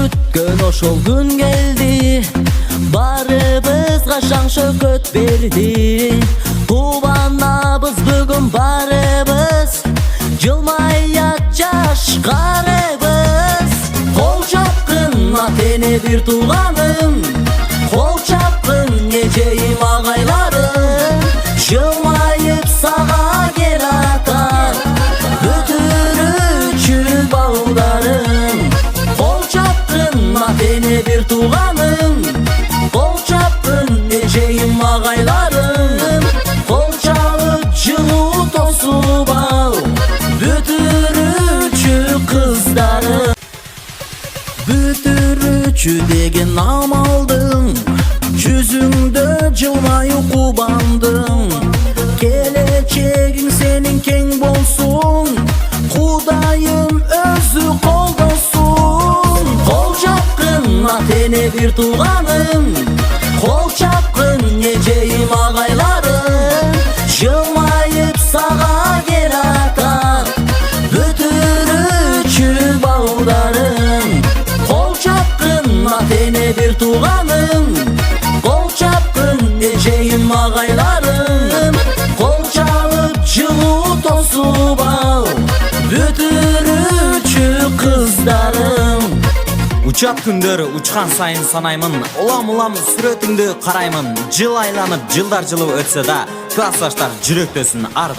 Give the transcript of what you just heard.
күткөн ошол күн келди, барыбызга шаң шөкөт берди. Тубанабыз бүгүн барыбыз, жылмаят жашкарыбыз. Кол чапкын атене бир тууганым, кол чапкын эжейим агайларым. Жылмайып сага келатат бүтүрүүчү балдарым. Кол чапкын атене бир тууганым, кол чапкын эжейим агайларым. Кол чалып жылуу тосуп ал бүтүрүүчү кыздарым. Бүтүрүүчү деген амалдың жүзүңдө жылмаю кубандың. Келечегиң сенин кең болсун, Кудайым өзү колдосун. Кол чапкын атене бир тууганым, кол чапкын эжейим агайларым. Жылмайып сага келатат бүтүрүүчү балдарым. Кол чапкын атене бир тууганым, кол чапкын эжейим агайларым. Кол чалып жылуу тосуп ал бүтүрүүчү кыздарым. Учат күндөрү учкан сайын санаймын, улам сүрөтүңдү караймын. Жыл айланып жылдар жылы өтсө да, классташтар жүрөктөсүн ар